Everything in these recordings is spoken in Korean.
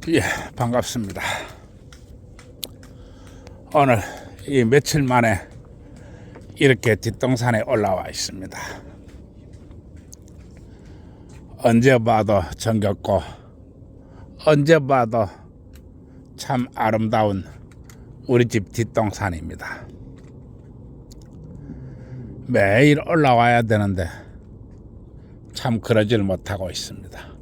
예, 반갑습니다. 오늘 이 며칠 만에 이렇게 뒷동산에 올라와 있습니다. 언제 봐도 정겹고 언제 봐도 참 아름다운 우리 집 뒷동산입니다. 매일 올라와야 되는데 참 그러질 못하고 있습니다.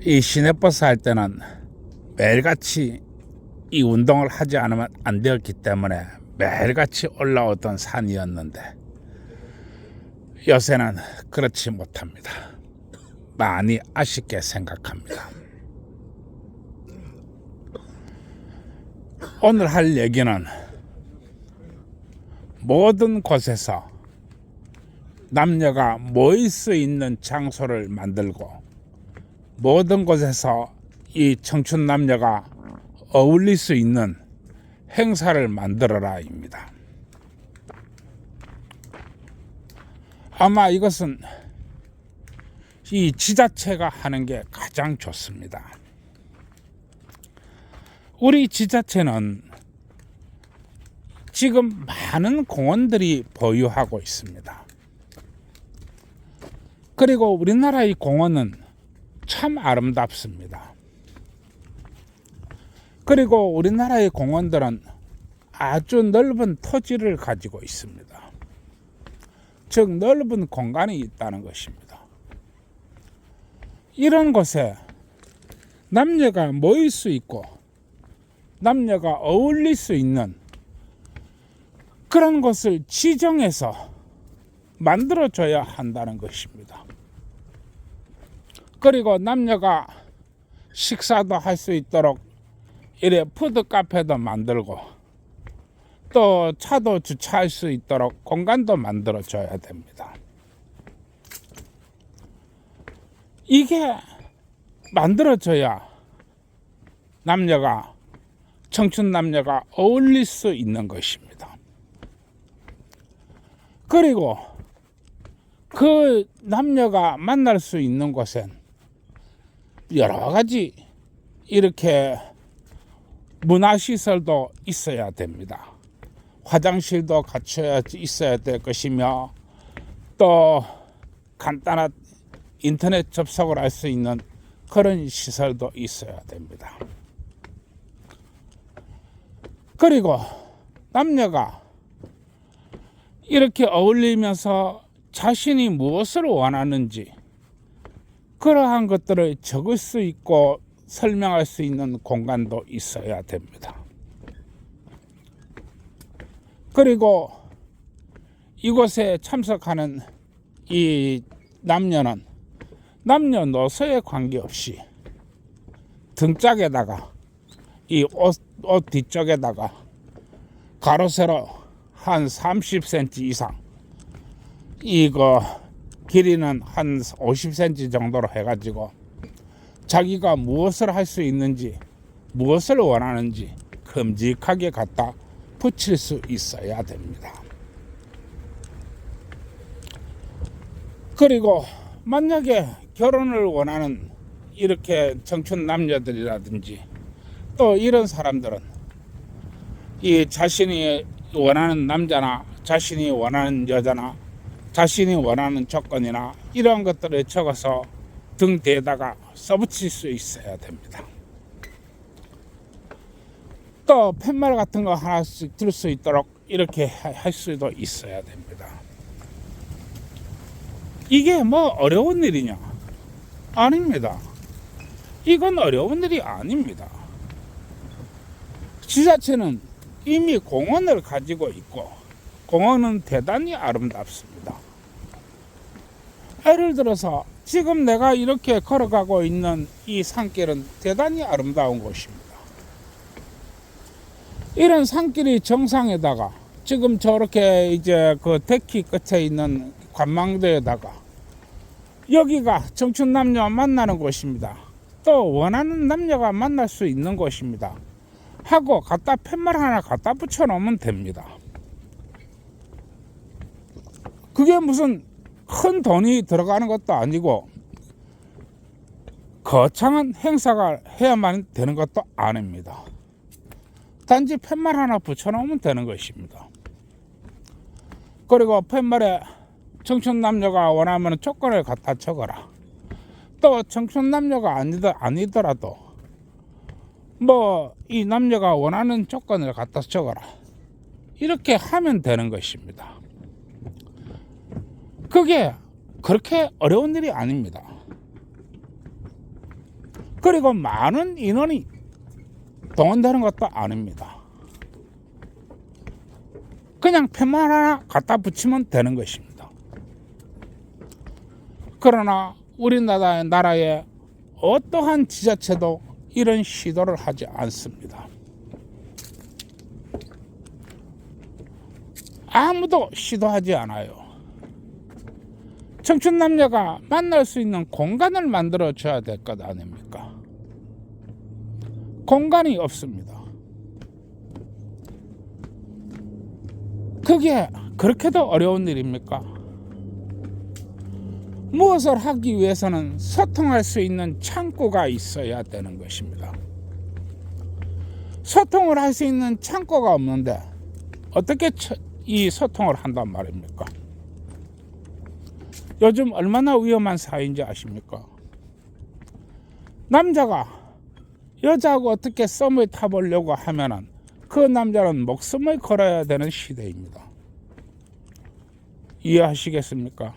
이 시내버스 할 때는 매일같이 이 운동을 하지 않으면 안 되었기 때문에 매일같이 올라오던 산이었는데 요새는 그렇지 못합니다. 많이 아쉽게 생각합니다. 오늘 할 얘기는 모든 곳에서 남녀가 모일 수 있는 장소를 만들고 모든 곳에서 이 청춘 남녀가 어울릴 수 있는 행사를 만들어라입니다. 아마 이것은 이 지자체가 하는 게 가장 좋습니다. 우리 지자체는 지금 많은 공원들이 보유하고 있습니다. 그리고 우리나라의 공원은 참 아름답습니다. 그리고 우리나라의 공원들은 아주 넓은 토지를 가지고 있습니다. 즉 넓은 공간이 있다는 것입니다. 이런 곳에 남녀가 모일 수 있고 남녀가 어울릴 수 있는 그런 곳을 지정해서 만들어줘야 한다는 것입니다. 그리고 남녀가 식사도 할 수 있도록 이래 푸드 카페도 만들고 또 차도 주차할 수 있도록 공간도 만들어 줘야 됩니다. 이게 만들어져야 남녀가 청춘 남녀가 어울릴 수 있는 것입니다. 그리고 그 남녀가 만날 수 있는 곳엔 여러 가지 이렇게 문화시설도 있어야 됩니다. 화장실도 갖춰야 있어야 될 것이며 또 간단한 인터넷 접속을 할 수 있는 그런 시설도 있어야 됩니다. 그리고 남녀가 이렇게 어울리면서 자신이 무엇을 원하는지 그러한 것들을 적을 수 있고 설명할 수 있는 공간도 있어야 됩니다. 그리고 이곳에 참석하는 이 남녀는 남녀노소에 관계없이 등짝에다가 이 옷 뒤쪽에다가 가로 세로 한 30cm 이상 이거 길이는 한 50cm 정도로 해가지고 자기가 무엇을 할 수 있는지 무엇을 원하는지 큼직하게 갖다 붙일 수 있어야 됩니다. 그리고 만약에 결혼을 원하는 이렇게 청춘 남녀들이라든지 또 이런 사람들은 이 자신이 원하는 남자나 자신이 원하는 여자나 자신이 원하는 조건이나 이런 것들을 적어서 등 뒤에다가 써붙일 수 있어야 됩니다. 또 팻말 같은 거 하나씩 들 수 있도록 이렇게 할 수도 있어야 됩니다. 이게 뭐 어려운 일이냐? 아닙니다. 이건 어려운 일이 아닙니다. 지자체는 이미 공원을 가지고 있고 공원은 대단히 아름답습니다. 예를 들어서 지금 내가 이렇게 걸어가고 있는 이 산길은 대단히 아름다운 곳입니다. 이런 산길이 정상에다가 지금 저렇게 이제 그 데키 끝에 있는 관망대에다가 여기가 청춘 남녀 만나는 곳입니다. 또 원하는 남녀가 만날 수 있는 곳입니다. 하고 갖다 팻말 하나 갖다 붙여 놓으면 됩니다. 그게 무슨 큰 돈이 들어가는 것도 아니고 거창한 행사가 해야만 되는 것도 아닙니다. 단지 팻말 하나 붙여놓으면 되는 것입니다. 그리고 팻말에 청춘남녀가 원하면 조건을 갖다 적어라. 또 청춘남녀가 아니더라도 뭐 이 남녀가 원하는 조건을 갖다 적어라. 이렇게 하면 되는 것입니다. 그게 그렇게 어려운 일이 아닙니다. 그리고 많은 인원이 동원되는 것도 아닙니다. 그냥 팻말 하나 갖다 붙이면 되는 것입니다. 그러나 우리나라의 어떠한 지자체도 이런 시도를 하지 않습니다. 아무도 시도하지 않아요. 청춘남녀가 만날 수 있는 공간을 만들어 줘야 될 것 아닙니까? 공간이 없습니다. 그게 그렇게도 어려운 일입니까? 무엇을 하기 위해서는 소통할 수 있는 창구가 있어야 되는 것입니다. 소통을 할 수 있는 창구가 없는데 어떻게 이 소통을 한단 말입니까? 요즘 얼마나 위험한 사회인지 아십니까? 남자가 여자하고 어떻게 썸을 타보려고 하면은 그 남자는 목숨을 걸어야 되는 시대입니다. 이해하시겠습니까?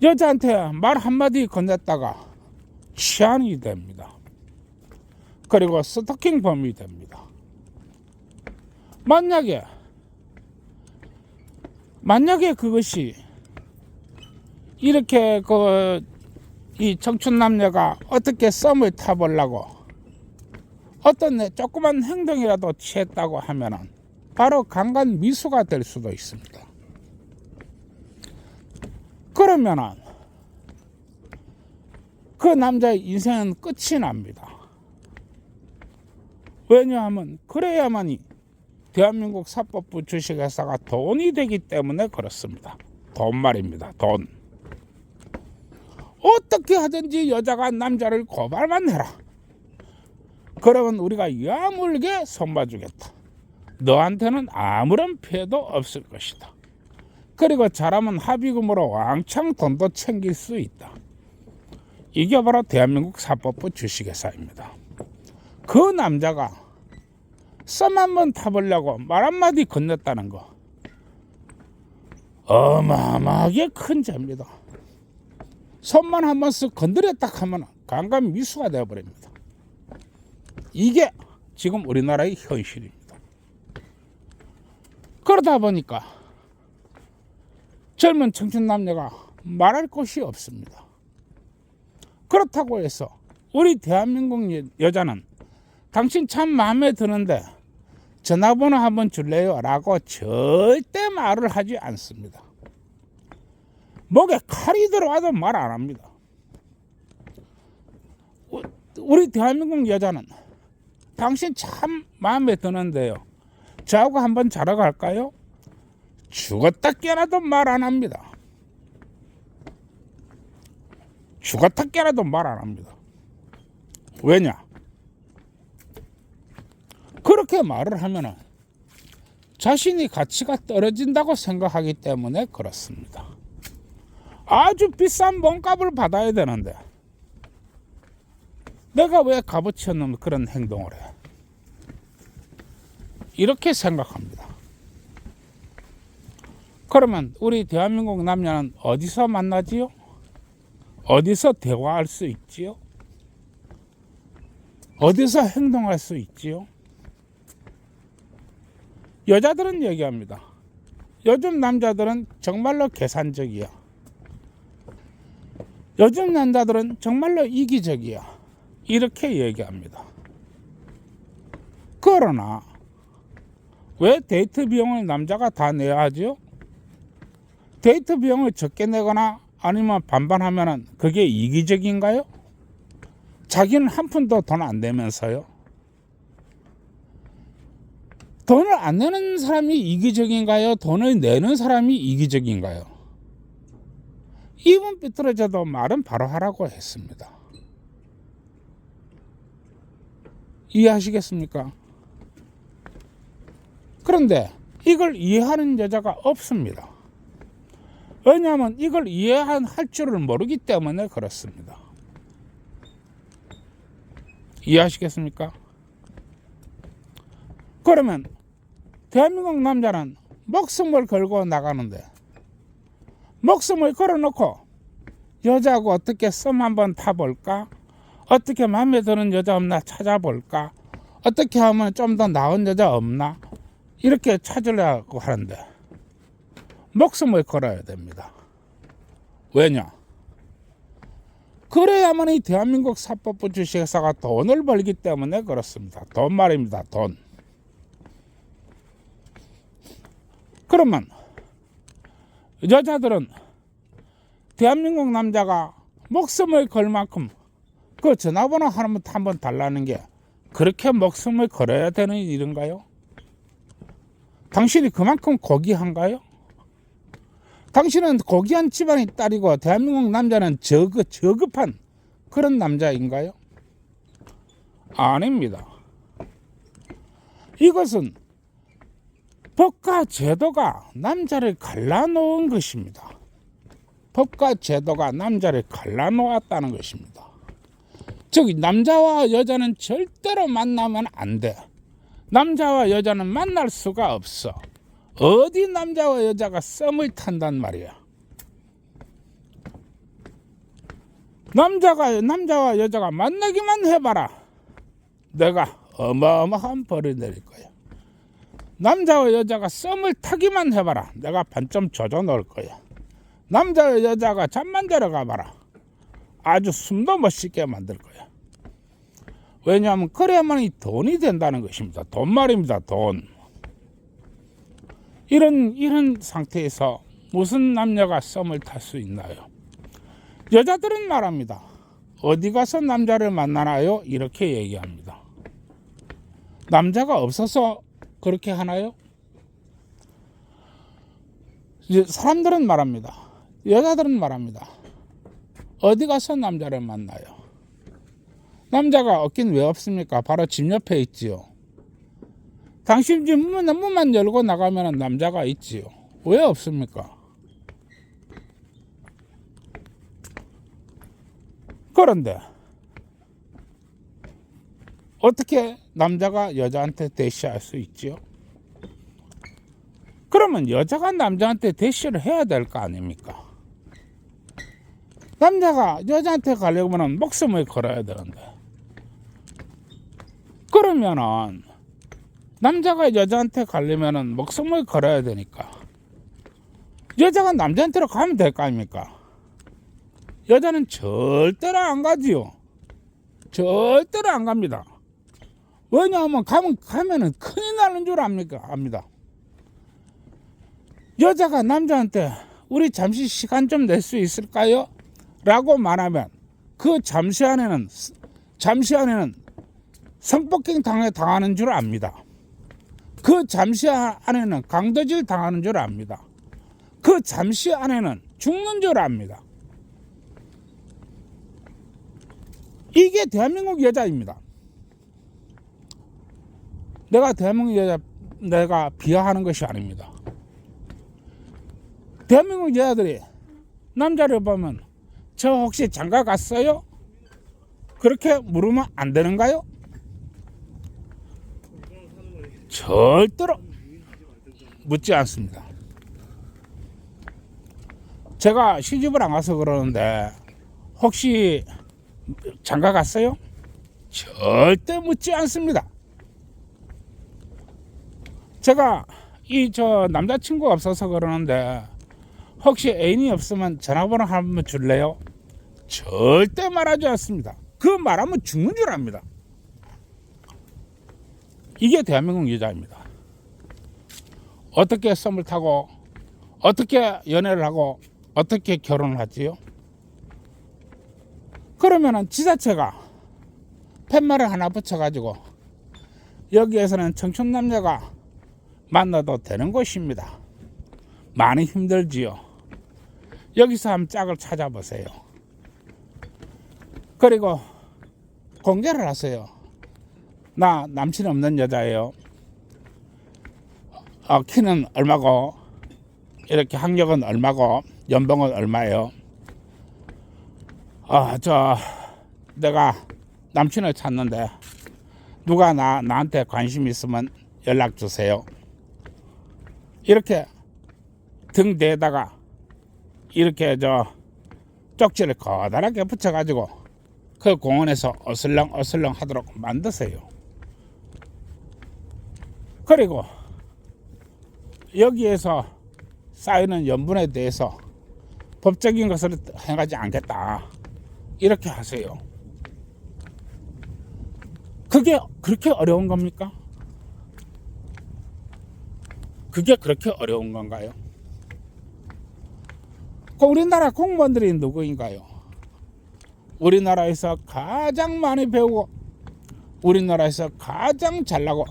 여자한테 말 한마디 건넸다가 치안이 됩니다. 그리고 스토킹 범이 됩니다. 만약에 그것이 이렇게 이 청춘남녀가 어떻게 썸을 타보려고 어떤 조그만 행동이라도 취했다고 하면은 바로 강간 미수가 될 수도 있습니다. 그러면은 그 남자의 인생은 끝이 납니다. 왜냐하면 그래야만이 대한민국 사법부 주식회사가 돈이 되기 때문에 그렇습니다. 돈 말입니다. 돈. 어떻게 하든지 여자가 남자를 고발만 해라. 그러면 우리가 야물게 손봐주겠다. 너한테는 아무런 피해도 없을 것이다. 그리고 잘하면 합의금으로 왕창 돈도 챙길 수 있다. 이게 바로 대한민국 사법부 주식회사입니다. 그 남자가 썸 한번 타보려고 말 한마디 건넸다는 거 어마어마하게 큰 죄입니다. 손만 한번 쓱 건드렸다 하면 강간 미수가 되어버립니다. 이게 지금 우리나라의 현실입니다. 그러다 보니까 젊은 청춘 남녀가 말할 곳이 없습니다. 그렇다고 해서 우리 대한민국 여자는 당신 참 마음에 드는데 전화번호 한번 줄래요? 라고 절대 말을 하지 않습니다. 목에 칼이 들어와도 말 안 합니다. 우리 대한민국 여자는 당신 참 마음에 드는데요. 저하고 한번 자러 갈까요? 죽었다 깨나도 말 안 합니다. 죽었다 깨나도 말 안 합니다. 왜냐? 그렇게 말을 하면은 자신이 가치가 떨어진다고 생각하기 때문에 그렇습니다. 아주 비싼 몸값을 받아야 되는데 내가 왜 값어치 없는 그런 행동을 해? 이렇게 생각합니다. 그러면 우리 대한민국 남녀는 어디서 만나지요? 어디서 대화할 수 있지요? 어디서 행동할 수 있지요? 여자들은 얘기합니다. 요즘 남자들은 정말로 계산적이야. 요즘 남자들은 정말로 이기적이야. 이렇게 얘기합니다. 그러나 왜 데이트 비용을 남자가 다 내야 하죠? 데이트 비용을 적게 내거나 아니면 반반하면 그게 이기적인가요? 자기는 한 푼도 돈 안 내면서요. 돈을 안 내는 사람이 이기적인가요? 돈을 내는 사람이 이기적인가요? 입은 삐뚤어져도 말은 바로 하라고 했습니다. 이해하시겠습니까? 그런데 이걸 이해하는 여자가 없습니다. 왜냐하면 이걸 이해할 줄을 모르기 때문에 그렇습니다. 이해하시겠습니까? 그러면 대한민국 남자는 목숨을 걸고 나가는데 목숨을 걸어놓고 여자하고 어떻게 썸 한번 타볼까? 어떻게 마음에 드는 여자 없나 찾아볼까? 어떻게 하면 좀 더 나은 여자 없나? 이렇게 찾으려고 하는데 목숨을 걸어야 됩니다. 왜냐? 그래야만 이 대한민국 사법부 주식회사가 돈을 벌기 때문에 그렇습니다. 돈 말입니다. 돈. 그러면 여자들은 대한민국 남자가 목숨을 걸 만큼 그 전화번호 하나만 한번 달라는 게 그렇게 목숨을 걸어야 되는 일인가요? 당신이 그만큼 고귀한가요? 당신은 고귀한 집안의 딸이고 대한민국 남자는 저급한 그런 남자인가요? 아닙니다. 이것은 법과 제도가 남자를 갈라놓은 것입니다. 법과 제도가 남자를 갈라놓았다는 것입니다. 즉 남자와 여자는 절대로 만나면 안 돼. 남자와 여자는 만날 수가 없어. 어디 남자와 여자가 썸을 탄단 말이야. 남자와 여자가 만나기만 해봐라. 내가 어마어마한 벌을 내릴 거야. 남자와 여자가 썸을 타기만 해봐라. 내가 반점 조져 놓을 거야. 남자와 여자가 잠만 자러 가봐라. 아주 숨도 못 쉬게 만들 거야. 왜냐하면 그래야만이 돈이 된다는 것입니다. 돈 말입니다. 돈. 이런 상태에서 무슨 남녀가 썸을 탈 수 있나요? 여자들은 말합니다. 어디 가서 남자를 만나나요? 이렇게 얘기합니다. 남자가 없어서 그렇게 하나요? 사람들은 말합니다. 여자들은 말합니다. 어디 가서 남자를 만나요? 남자가 없긴 왜 없습니까? 바로 집 옆에 있지요. 당신 집 문만 열고 나가면 남자가 있지요. 왜 없습니까? 그런데 어떻게 남자가 여자한테 대시할 수 있지요? 그러면 여자가 남자한테 대시를 해야 될 거 아닙니까? 남자가 여자한테 가려면 목숨을 걸어야 되는데, 그러면은 남자가 여자한테 가려면 목숨을 걸어야 되니까 여자가 남자한테로 가면 될 거 아닙니까? 여자는 절대로 안 가지요. 절대로 안 갑니다. 왜냐하면 가면은 큰일 나는 줄 압니다. 여자가 남자한테 우리 잠시 시간 좀 낼 수 있을까요? 라고 말하면 그 잠시 안에는 성폭행 당하는 줄 압니다. 그 잠시 안에는 강도질 당하는 줄 압니다. 그 잠시 안에는 죽는 줄 압니다. 이게 대한민국 여자입니다. 내가 대한민국 여자 내가 비하하는 것이 아닙니다. 대한민국 여자들이 남자를 보면 저 혹시 장가 갔어요? 그렇게 물으면 안 되는가요? 절대로 묻지 않습니다. 제가 시집을 안 가서 그러는데 혹시 장가 갔어요? 절대 묻지 않습니다. 제가 저 남자친구가 없어서 그러는데 혹시 애인이 없으면 전화번호 한번 줄래요? 절대 말하지 않습니다. 그 말하면 죽는 줄 압니다. 이게 대한민국 여자입니다. 어떻게 썸을 타고 어떻게 연애를 하고 어떻게 결혼을 하지요? 그러면은 지자체가 팻말을 하나 붙여가지고 여기에서는 청춘 남녀가 만나도 되는 곳입니다. 많이 힘들지요. 여기서 한번 짝을 찾아보세요. 그리고 공개를 하세요. 나 남친 없는 여자예요. 키는 얼마고, 이렇게 학력은 얼마고, 연봉은 얼마예요. 내가 남친을 찾는데 누가 나한테 관심 있으면 연락 주세요. 이렇게 등 뒤에다가 이렇게 쪽지를 거다랗게 붙여가지고 그 공원에서 어슬렁 하도록 만드세요. 그리고 여기에서 쌓이는 염분에 대해서 법적인 것을 행하지 않겠다, 이렇게 하세요. 그게 그렇게 어려운 겁니까? 그게 그렇게 어려운 건가요? 우리나라 공무원들이 누구인가요? 우리나라에서 가장 많이 배우고, 우리나라에서 가장 잘나고,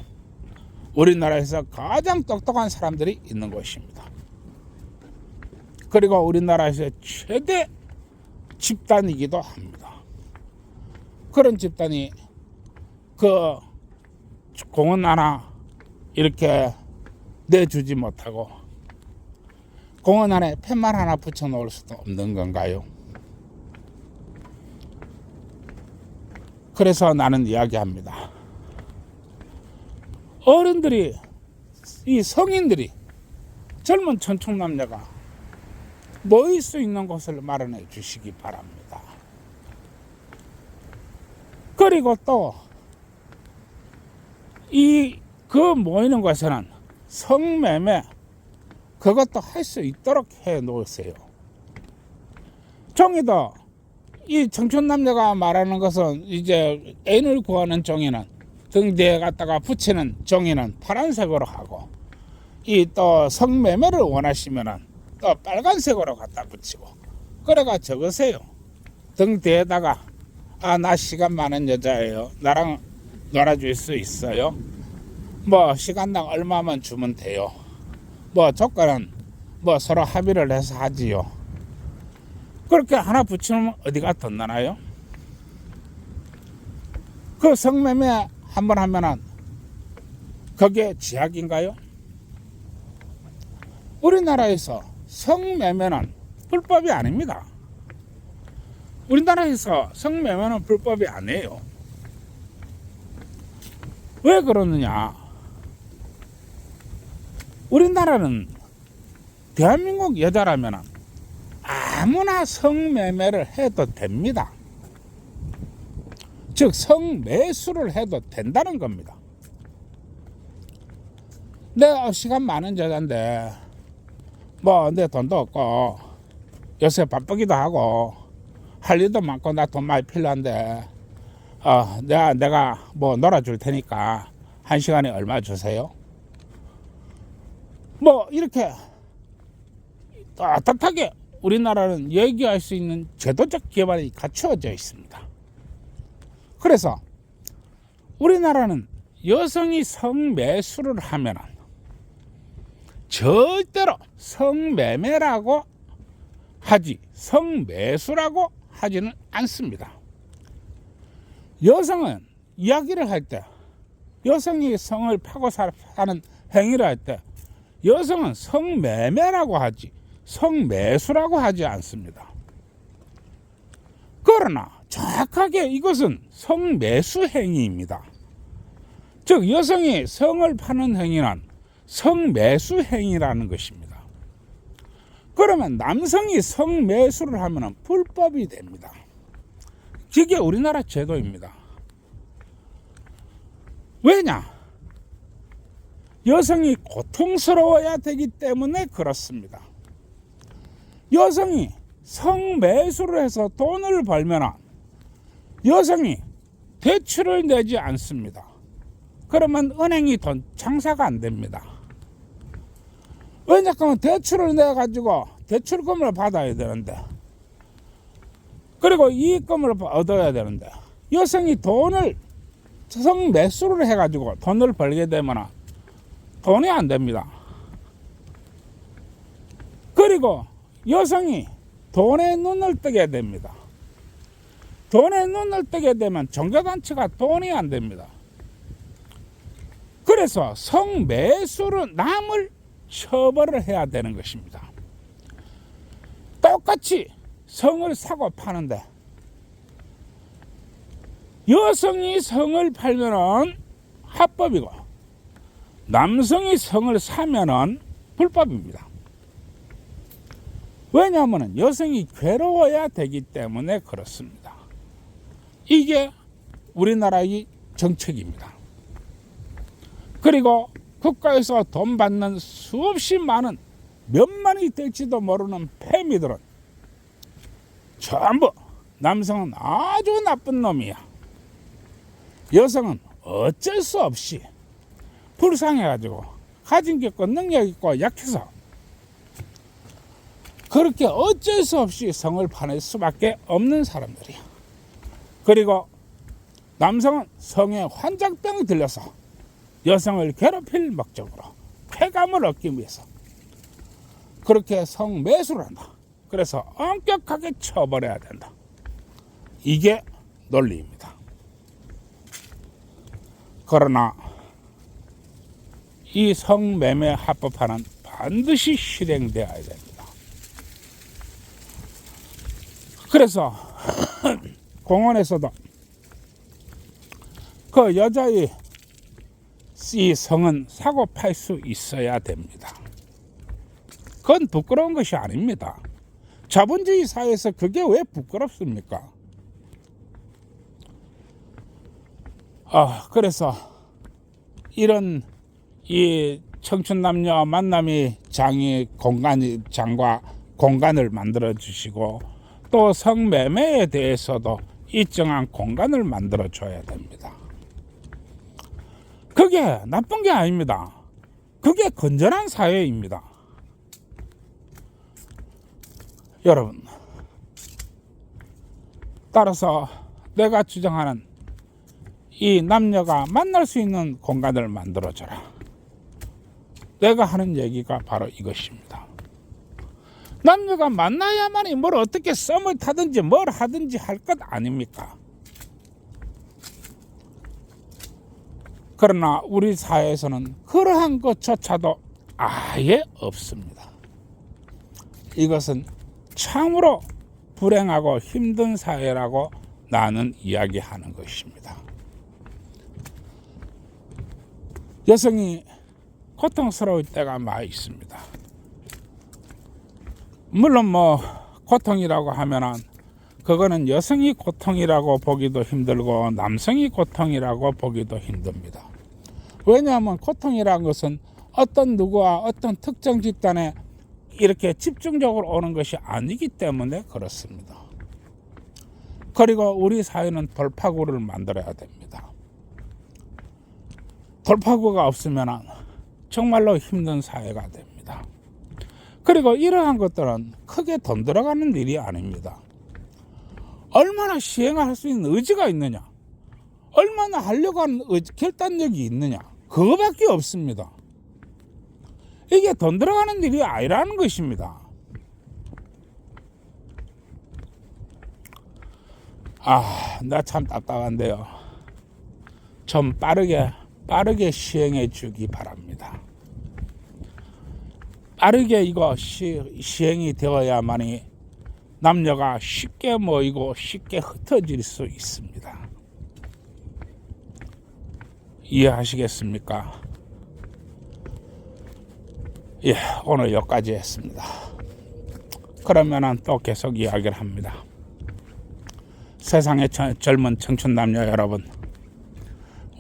우리나라에서 가장 똑똑한 사람들이 있는 곳입니다. 그리고 우리나라에서 최대 집단이기도 합니다. 그런 집단이 그 공원 하나 이렇게 내주지 못하고 공원 안에 팻말 하나 붙여 놓을 수도 없는 건가요? 그래서 나는 이야기합니다. 어른들이, 이 성인들이, 젊은 청춘남녀가 모일 수 있는 곳을 마련해 주시기 바랍니다. 그리고 또 그 모이는 곳에는 성매매, 그것도 할 수 있도록 해 놓으세요. 종이도, 이 청춘남녀가 말하는 것은 이제 애인을 구하는 종이는 등 뒤에 갖다가 붙이는 종이는 파란색으로 하고, 이 또 성매매를 원하시면은 또 빨간색으로 갖다 붙이고, 그래가 적으세요. 등 뒤에다가 나 시간 많은 여자예요. 나랑 놀아줄 수 있어요? 시간당 얼마만 주면 돼요. 조건은 서로 합의를 해서 하지요. 그렇게 하나 붙이면 어디가 덧나나요? 그 성매매 한번 하면은 그게 지약인가요? 우리나라에서 성매매는 불법이 아닙니다. 우리나라에서 성매매는 불법이 아니에요. 왜 그러느냐? 우리나라는 대한민국 여자라면 아무나 성매매를 해도 됩니다. 즉 성매수를 해도 된다는 겁니다. 내가 시간 많은 여자인데 내 돈도 없고 요새 바쁘기도 하고 할 일도 많고 나 돈 많이 필요한데 내가 놀아줄 테니까 1시간에 얼마 주세요? 이렇게 떳떳하게 우리나라는 얘기할 수 있는 제도적 기반이 갖추어져 있습니다. 그래서 우리나라는 여성이 성매수를 하면 절대로 성매매라고 하지 성매수라고 하지는 않습니다. 여성은 이야기를 할 때, 여성이 성을 파고 사는 행위를 할 때 여성은 성매매라고 하지 성매수라고 하지 않습니다. 그러나 정확하게 이것은 성매수 행위입니다. 즉 여성이 성을 파는 행위는 성매수 행위라는 것입니다. 그러면 남성이 성매수를 하면 불법이 됩니다. 그게 우리나라 제도입니다. 왜냐? 여성이 고통스러워야 되기 때문에 그렇습니다. 여성이 성매수를 해서 돈을 벌면 여성이 대출을 내지 않습니다. 그러면 은행이 돈 장사가 안 됩니다. 왜냐하면 대출을 내가지고 대출금을 받아야 되는데, 그리고 이익금을 얻어야 되는데, 여성이 돈을 성매수를 해가지고 돈을 벌게 되면 돈이 안 됩니다. 그리고 여성이 돈에 눈을 뜨게 됩니다. 돈에 눈을 뜨게 되면 종교단체가 돈이 안 됩니다. 그래서 성매수로 남을 처벌을 해야 되는 것입니다. 똑같이 성을 사고 파는데 여성이 성을 팔면은 합법이고 남성이 성을 사면은 불법입니다. 왜냐하면 여성이 괴로워야 되기 때문에 그렇습니다. 이게 우리나라의 정책입니다. 그리고 국가에서 돈 받는 수없이 많은 몇만이 될지도 모르는 패미들은 전부 남성은 아주 나쁜 놈이야. 여성은 어쩔 수 없이 불쌍해가지고 가진 게 없고 능력 있고 약해서 그렇게 어쩔 수 없이 성을 파낼 수밖에 없는 사람들이야. 그리고 남성은 성에 환장병이 들려서 여성을 괴롭힐 목적으로 쾌감을 얻기 위해서 그렇게 성매수를 한다. 그래서 엄격하게 처벌해야 된다. 이게 논리입니다. 그러나 이 성매매 합법화는 반드시 실행되어야 됩니다. 그래서 공원에서도 그 여자의 이 성은 사고 팔 수 있어야 됩니다. 그건 부끄러운 것이 아닙니다. 자본주의 사회에서 그게 왜 부끄럽습니까? 그래서 이런 이 청춘 남녀 만남이 장과 공간을 만들어 주시고 또 성매매에 대해서도 일정한 공간을 만들어 줘야 됩니다. 그게 나쁜 게 아닙니다. 그게 건전한 사회입니다. 여러분, 따라서 내가 주장하는 이 남녀가 만날 수 있는 공간을 만들어줘라. 내가 하는 얘기가 바로 이것입니다. 남녀가 만나야만이 뭘 어떻게 썸을 타든지 뭘 하든지 할 것 아닙니까? 그러나 우리 사회에서는 그러한 것조차도 아예 없습니다. 이것은 참으로 불행하고 힘든 사회라고 나는 이야기하는 것입니다. 여성이 고통스러울 때가 많이 있습니다. 물론 고통이라고 하면은 그거는 여성이 고통이라고 보기도 힘들고 남성이 고통이라고 보기도 힘듭니다. 왜냐하면 고통이라는 것은 어떤 누구와 어떤 특정 집단에 이렇게 집중적으로 오는 것이 아니기 때문에 그렇습니다. 그리고 우리 사회는 돌파구를 만들어야 됩니다. 돌파구가 없으면 정말로 힘든 사회가 됩니다. 그리고 이러한 것들은 크게 돈 들어가는 일이 아닙니다. 얼마나 시행할 수 있는 의지가 있느냐, 얼마나 하려고 하는 결단력이 있느냐, 그거밖에 없습니다. 이게 돈 들어가는 일이 아니라는 것입니다. 나 참 답답한데요. 좀 빠르게 시행해 주기 바랍니다. 빠르게 이거 시행이 되어야만이 남녀가 쉽게 모이고 쉽게 흩어질 수 있습니다. 이해하시겠습니까? 예, 오늘 여기까지 했습니다. 그러면은 또 계속 이야기를 합니다. 세상의 젊은 청춘 남녀 여러분,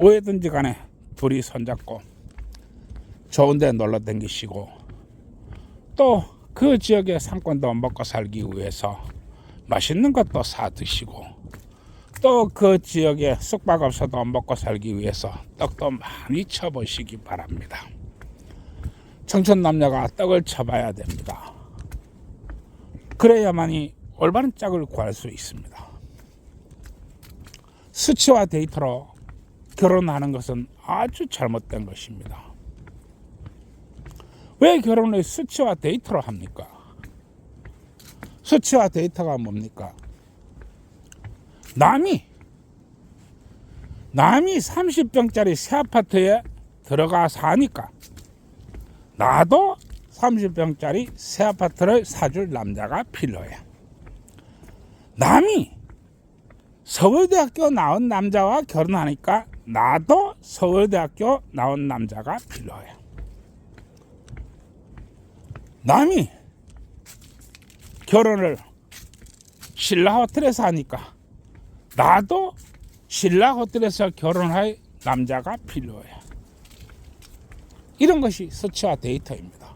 어디든지 간에 둘이 손잡고 좋은 데 놀러 다니시고 또 그 지역의 상권도 먹고 살기 위해서 맛있는 것도 사 드시고 또 그 지역에 숙박업소도 먹고 살기 위해서 떡도 많이 쳐보시기 바랍니다. 청춘 남녀가 떡을 쳐봐야 됩니다. 그래야만이 올바른 짝을 구할 수 있습니다. 수치와 데이터로 결혼하는 것은 아주 잘못된 것입니다. 왜 결혼을 수치와 데이터로 합니까? 수치화 데이터가 뭡니까? 남이 30평짜리 새 아파트에 들어가 사니까 나도 30평짜리 새 아파트를 사줄 남자가 필요해. 남이 서울대학교 나온 남자와 결혼하니까 나도 서울대학교 나온 남자가 필요해. 남이 결혼을 신라 호텔에서 하니까 나도 신라 호텔에서 결혼할 남자가 필요해. 이런 것이 수치화 데이터입니다.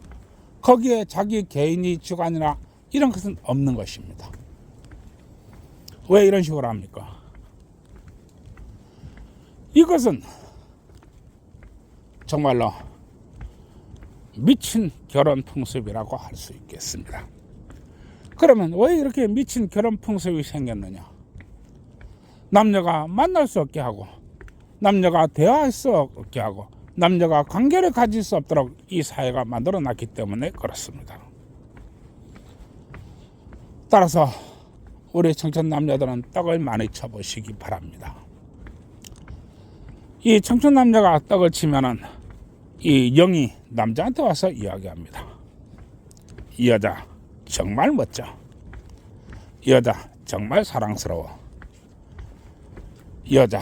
거기에 자기 개인이 주관이나 이런 것은 없는 것입니다. 왜 이런 식으로 합니까? 이것은 정말로 미친 결혼 풍습이라고 할 수 있겠습니다. 그러면 왜 이렇게 미친 결혼 풍습이 생겼느냐? 남녀가 만날 수 없게 하고, 남녀가 대화할 수 없게 하고, 남녀가 관계를 가질 수 없도록 이 사회가 만들어놨기 때문에 그렇습니다. 따라서 우리 청춘 남녀들은 떡을 많이 쳐보시기 바랍니다. 이 청춘 남녀가 떡을 치면은 이 영이 남자한테 와서 이야기합니다. 이 여자 정말 멋져. 이 여자 정말 사랑스러워. 이 여자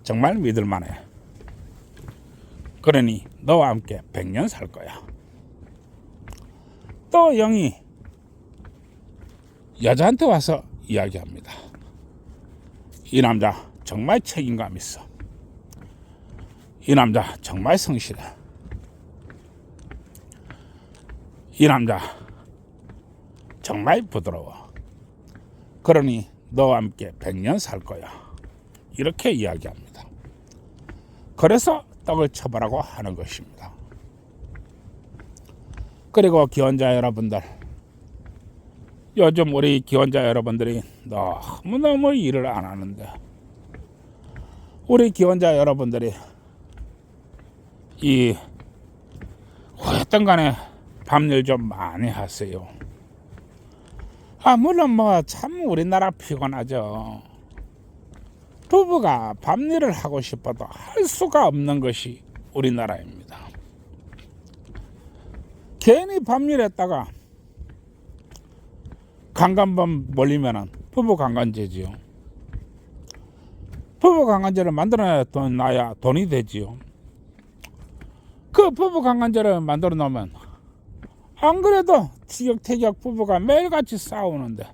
정말 믿을만해. 그러니 너와 함께 100년 살 거야. 또 영이 여자한테 와서 이야기합니다. 이 남자 정말 책임감 있어. 이 남자 정말 성실해. 이 남자 정말 부드러워. 그러니 너와 함께 100년 살 거야. 이렇게 이야기합니다. 그래서 떡을 쳐보라고 하는 것입니다. 그리고 기혼자 여러분들, 요즘 우리 기혼자 여러분들이 너무너무 일을 안 하는데, 우리 기혼자 여러분들이 이 어떤 간에 밤일 좀 많이 하세요. 물론 참 우리나라 피곤하죠. 부부가 밤일을 하고 싶어도 할 수가 없는 것이 우리나라입니다. 괜히 밤일했다가 강간범 몰리면은 부부 강간죄지요. 부부 강간죄를 만들어내야 돈이 되지요. 그 부부 강간죄를 만들어 놓으면 안 그래도 티격태격 부부가 매일같이 싸우는데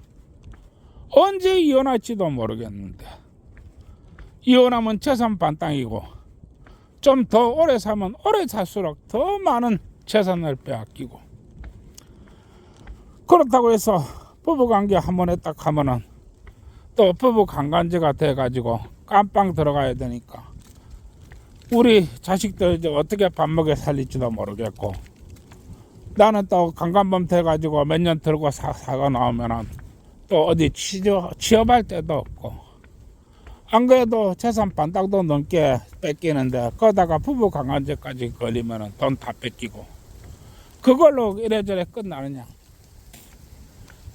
언제 이혼할지도 모르겠는데, 이혼하면 재산 반땅이고 좀 더 오래 살면 오래 살수록 더 많은 재산을 빼앗기고, 그렇다고 해서 부부관계 한번 했다 하면은 또 부부강간죄가 돼가지고 깜빵 들어가야 되니까 우리 자식들 이제 어떻게 밥 먹여 살릴지도 모르겠고, 나는 또 강간범 돼가지고 몇 년 들고 사고 나오면은 또 어디 취업할 데도 없고, 안 그래도 재산 반딱도 넘게 뺏기는데 거다가 부부 강간죄까지 걸리면은 돈 다 뺏기고, 그걸로 이래저래 끝나느냐.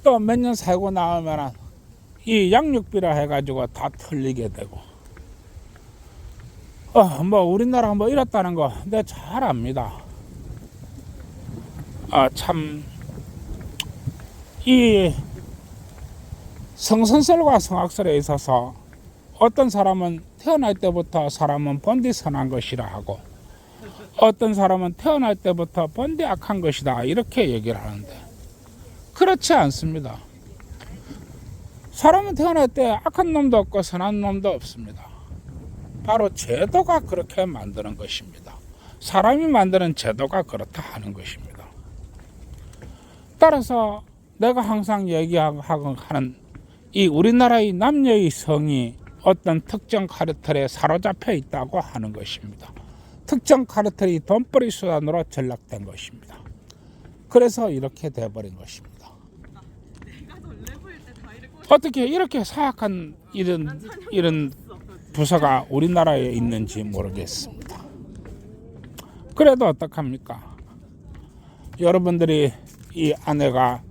또 몇 년 살고 나오면은 이 양육비라 해가지고 다 틀리게 되고, 우리나라 이렇다는 거 내가 잘 압니다. 참 이 성선설과 성악설에 있어서 어떤 사람은 태어날 때부터 사람은 본디 선한 것이라 하고, 어떤 사람은 태어날 때부터 본디 악한 것이다, 이렇게 얘기를 하는데 그렇지 않습니다. 사람은 태어날 때 악한 놈도 없고 선한 놈도 없습니다. 바로 제도가 그렇게 만드는 것입니다. 사람이 만드는 제도가 그렇다 하는 것입니다. 따라서 내가 항상 얘기하는 이 우리나라의 남녀의 성이 어떤 특정 카르텔에 사로잡혀 있다고 하는 것입니다. 특정 카르텔이 돈벌이 수단으로 전락된 것입니다. 그래서 이렇게 돼버린 것입니다. 어떻게 이렇게 사악한 이런 부서가 우리나라에 있는지 모르겠습니다. 그래도 어떡합니까? 여러분들이 이 아내가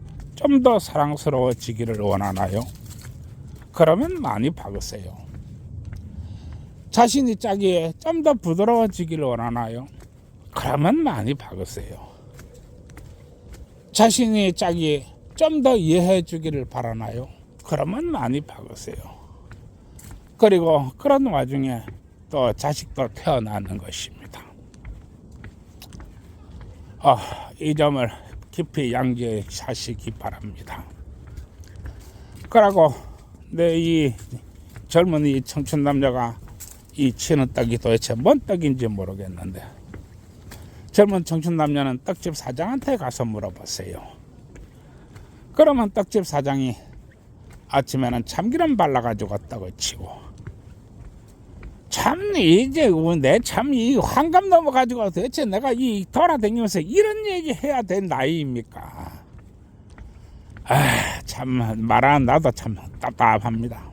좀 더 사랑스러워지기를 원하나요? 그러면 많이 박으세요. 자신이 짜기에 좀 더 부드러워지기를 원하나요? 그러면 많이 박으세요. 자신이 짜기에 좀 더 이해해 주기를 바라나요? 그러면 많이 박으세요. 그리고 그런 와중에 또 자식도 태어나는 것입니다. 이 점을 깊이 양지하시기 바랍니다. 그러고 내 이 젊은 이 청춘 남자가 이 치는 떡이 도대체 뭔 떡인지 모르겠는데, 젊은 청춘 남녀는 떡집 사장한테 가서 물어보세요. 그러면 떡집 사장이 아침에는 참기름 발라가지고 떡을 치고, 참 이제 내 참 이 환감 넘어가지고 도대체 내가 이 돌아다니면서 이런 얘기 해야 될 나이입니까? 참 말하는 나도 참 답답합니다.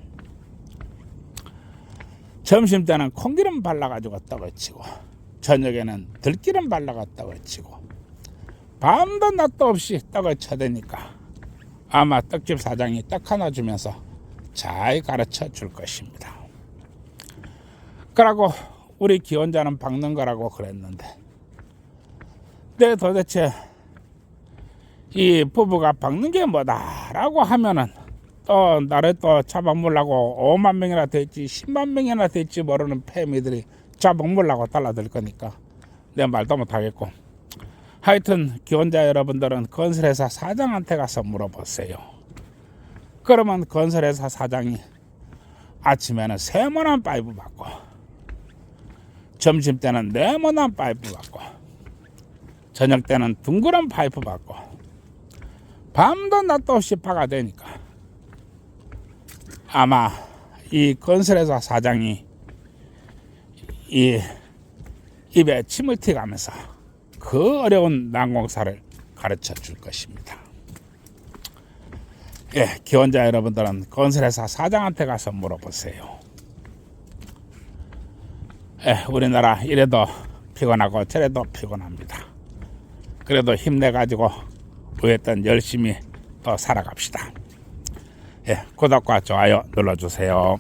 점심 때는 콩기름 발라가지고 떡을 치고, 저녁에는 들기름 발라가 떡을 치고, 밤도 낮도 없이 떡을 쳐대니까 아마 떡집 사장이 떡 하나 주면서 잘 가르쳐 줄 것입니다. 그러고 우리 기혼자는 박는 거라고 그랬는데, 내 도대체 이 부부가 박는 게 뭐다라고 하면은 또 나를 또 잡아먹으려고 5만 명이나 될지 10만 명이나 될지 모르는 패미들이 잡아먹으려고 달라들 거니까 내 말도 못하겠고, 하여튼 기혼자 여러분들은 건설회사 사장한테 가서 물어보세요. 그러면 건설회사 사장이 아침에는 세모난 파이프 받고, 점심 때는 네모난 파이프 받고, 저녁 때는 둥그런 파이프 받고, 밤도 낮도 없이 박아대니까 아마 이 건설회사 사장이 이 입에 침을 튀가면서 그 어려운 난공사를 가르쳐 줄 것입니다. 기혼자 여러분들은 건설회사 사장한테 가서 물어보세요. 우리나라 이래도 피곤하고 저래도 피곤합니다. 그래도 힘내가지고 어쨌든 열심히 또 살아갑시다. 구독과 좋아요 눌러주세요.